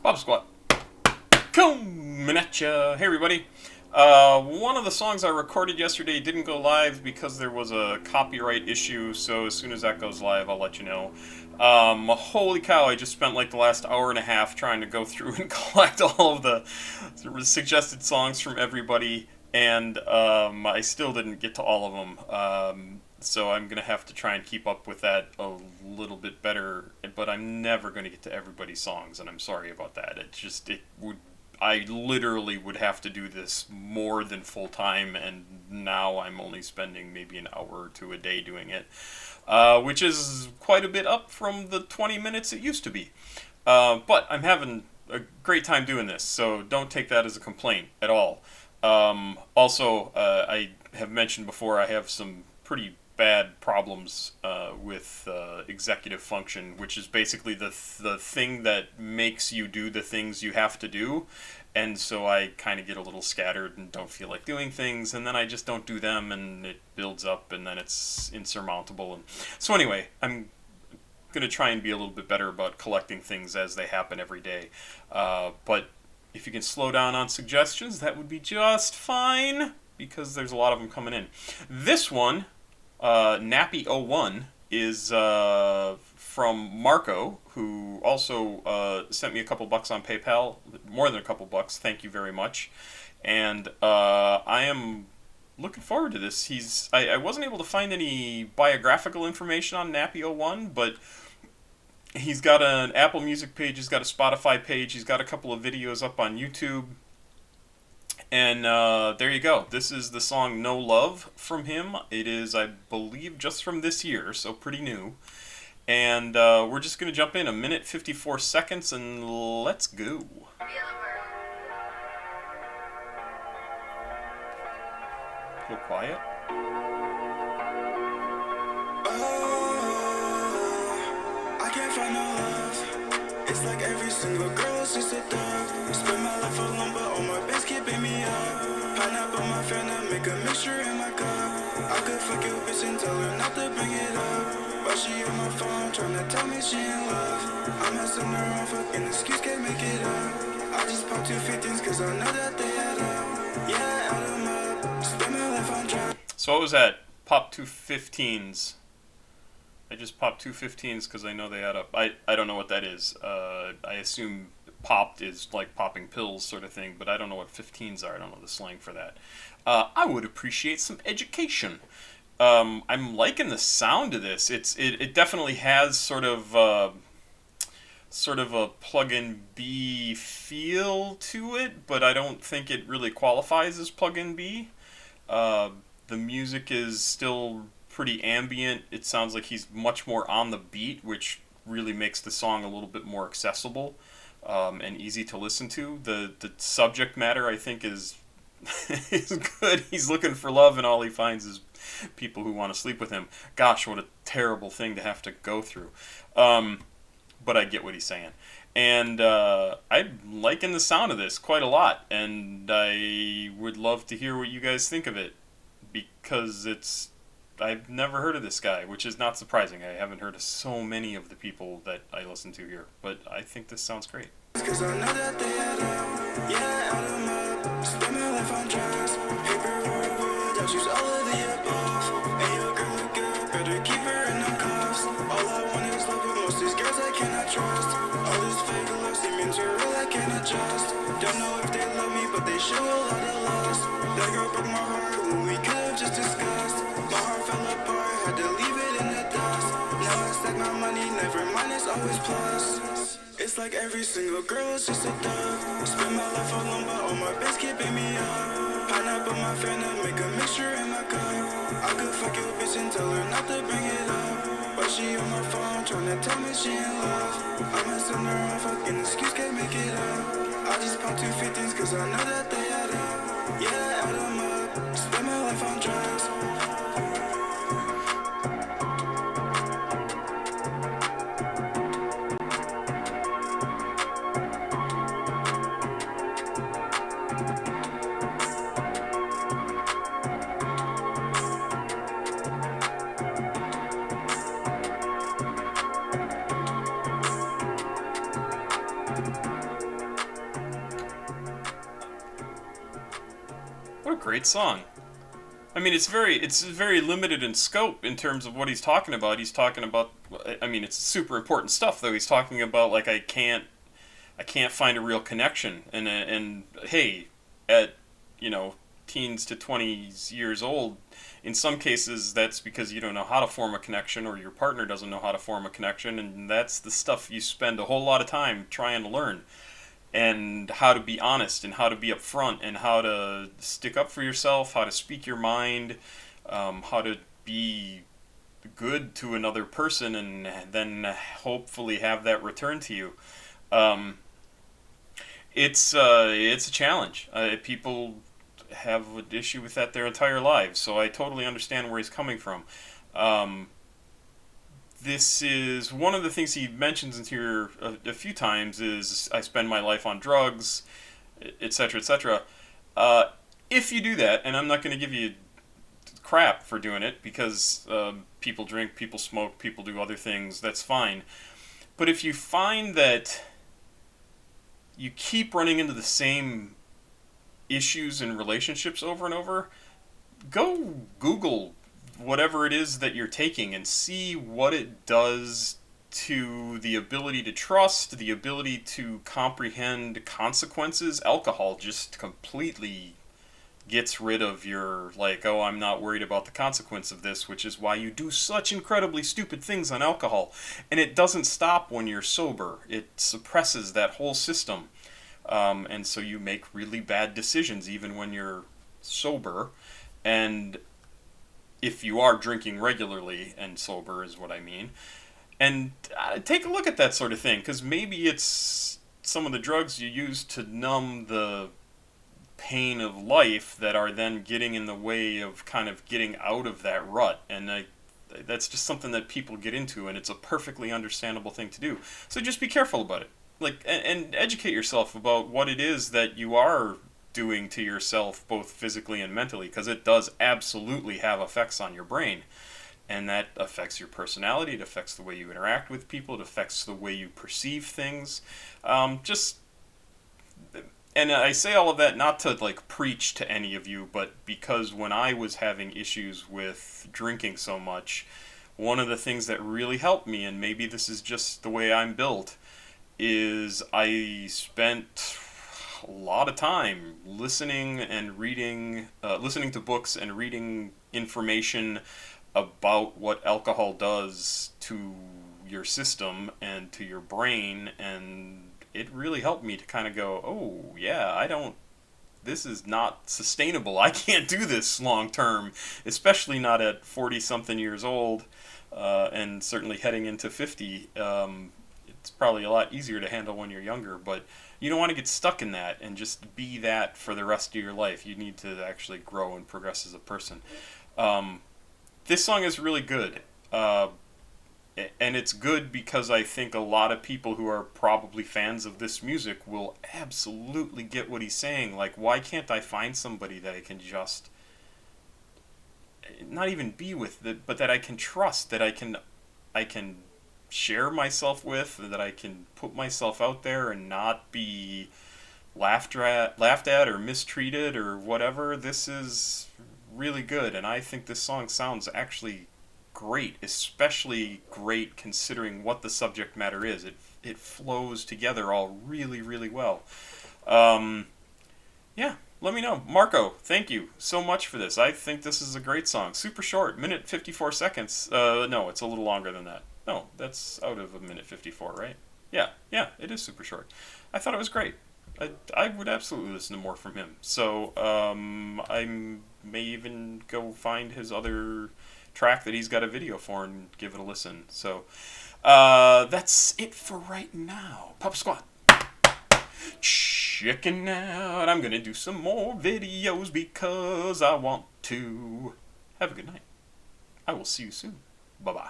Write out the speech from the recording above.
Bob Squat. Coming at ya. Hey, everybody. One of the songs I recorded yesterday didn't go live because there was a copyright issue, so as soon as that goes live, I'll let you know. Holy cow, I just spent like the last hour and a half trying to go through and collect all of the suggested songs from everybody, and I still didn't get to all of them. So I'm gonna have to try and keep up with that a little bit better, but I'm never gonna get to everybody's songs, and I'm sorry about that. It would I literally would have to do this more than full time, and now I'm only spending maybe an hour or two a day doing it, which is quite a bit up from the 20 minutes it used to be. But I'm having a great time doing this, so don't take that as a complaint at all. Also, I have mentioned before I have some pretty bad problems with executive function, which is basically the thing that makes you do the things you have to do. And so I kind of get a little scattered and don't feel like doing things, and then I just don't do them, and it builds up, and then it's insurmountable. And so anyway, I'm going to try and be a little bit better about collecting things as they happen every day. But if you can slow down on suggestions, that would be just fine, because there's a lot of them coming in. This one, Nappy01, is from Marco, who also sent me a couple bucks on PayPal, more than a couple bucks. Thank you very much. And I am looking forward to this. I wasn't able to find any biographical information on Nappy01, but he's got an Apple Music page, he's got a Spotify page, he's got a couple of videos up on YouTube. And there you go. This is the song No Love from him. It is, I believe, just from this year, so pretty new. And we're just going to jump in 1 minute 54 seconds and let's go. Feel quiet. I can't find no love. It's like every single girl is just a dove. Spend my life alone, but all my best keeping me up. Pineapple my friend to make a mixture in my cup. I could fuck your bitch and tell her not to bring it up, but she on my phone tryna tell me she in love. I'm messing around, fucking excuse can't make it up. I just popped 2 15s cause I know that they add up. Yeah, add them up. Spend my life on drugs. So what was that? Pop 2 15s. I just popped 2 15s because I know they add up. I don't know what that is. I assume popped is like popping pills sort of thing, but I don't know what 15s are. I don't know the slang for that. I would appreciate some education. I'm liking the sound of this. It definitely has sort of a plug-in B feel to it, but I don't think it really qualifies as plug-in B. The music is still pretty ambient. It sounds like he's much more on the beat, which really makes the song a little bit more accessible and easy to listen to. The subject matter, I think, is is good. He's looking for love, and all he finds is people who want to sleep with him. Gosh, what a terrible thing to have to go through. But I get what he's saying. And I'm liking the sound of this quite a lot, and I would love to hear what you guys think of it, because I've never heard of this guy, which is not surprising. I haven't heard of so many of the people that I listen to here, but I think this sounds great. Cause I know that they add up. Yeah, add them up. Spend my life on drugs. Paper or wood, I'll choose all of the above. Hey, your girl look good, better keep her in the cuffs. All I want is love, but most these girls I cannot trust. All this fake love seems real, I can't adjust. Don't know if they love me, but they show a lot of lust. That girl broke my heart when we could've just discussed. My heart fell apart, had to leave it in the dust. Now I stack my money, never mind, it's always plus. It's like every single girl is just a dove. Spend my life alone, but all my best keeping me up. Pineapple my friend to make a mixture in my cup. I could fuck your bitch and tell her not to bring it up, but she on my phone tryna tell me she in love. I'm messing around, fucking excuse can't make it up. I just popped 2 15s cause I know that they add up. Yeah, add them up. Spend my life on drugs. great song. I mean, it's very limited in scope in terms of what he's talking about. He's talking about, I mean, it's super important stuff though. He's talking about like I can't find a real connection, and hey, at you know teens to 20s years old, in some cases that's because you don't know how to form a connection or your partner doesn't know how to form a connection, and that's the stuff you spend a whole lot of time trying to learn, and how to be honest and how to be upfront and how to stick up for yourself, how to speak your mind, how to be good to another person, and then hopefully have that return to you. Um, it's a challenge. People have an issue with that their entire lives, so I totally understand where he's coming from. Um, this is one of the things he mentions in here a few times is I spend my life on drugs, etc., etc. Uh, if you do that, and I'm not going to give you crap for doing it because people drink, people smoke, people do other things, that's fine. But if you find that you keep running into the same issues in relationships over and over, go Google whatever it is that you're taking and see what it does to the ability to trust, the ability to comprehend consequences. Alcohol just completely gets rid of your, like, oh, I'm not worried about the consequence of this, which is why you do such incredibly stupid things on alcohol. And it doesn't stop when you're sober, it suppresses that whole system. And so you make really bad decisions even when you're sober. And if you are drinking regularly and sober, is what I mean. And take a look at that sort of thing, because maybe it's some of the drugs you use to numb the pain of life that are then getting in the way of kind of getting out of that rut. And that's just something that people get into, and it's a perfectly understandable thing to do. So just be careful about it. Like, and educate yourself about what it is that you are doing to yourself, both physically and mentally, because it does absolutely have effects on your brain. And that affects your personality, it affects the way you interact with people, it affects the way you perceive things. Just and I say all of that not to like preach to any of you, but because when I was having issues with drinking so much, one of the things that really helped me, and maybe this is just the way I'm built, is I spent a lot of time listening and reading, listening to books and reading information about what alcohol does to your system and to your brain, and it really helped me to kind of go, oh, yeah, this is not sustainable. I can't do this long term, especially not at 40 something years old, and certainly heading into 50. It's probably a lot easier to handle when you're younger, but you don't want to get stuck in that and just be that for the rest of your life. You need to actually grow and progress as a person. This song is really good. And it's good because I think a lot of people who are probably fans of this music will absolutely get what he's saying. Like, why can't I find somebody that I can just not even be with, but that I can trust, that I can share myself with, that I can put myself out there and not be laughed at or mistreated or whatever. This is really good, and I think this song sounds actually great, especially great considering what the subject matter is. It flows together all really, really well. Yeah, let me know. Marco, thank you so much for this. I think this is a great song. Super short, minute 54 seconds. No, it's a little longer than that. No, that's out of a minute 54, right? Yeah, it is super short. I thought it was great. I would absolutely listen to more from him. So I may even go find his other track that he's got a video for and give it a listen. So that's it for right now. Pop Squat. Chicken out. I'm going to do some more videos because I want to. Have a good night. I will see you soon. Bye-bye.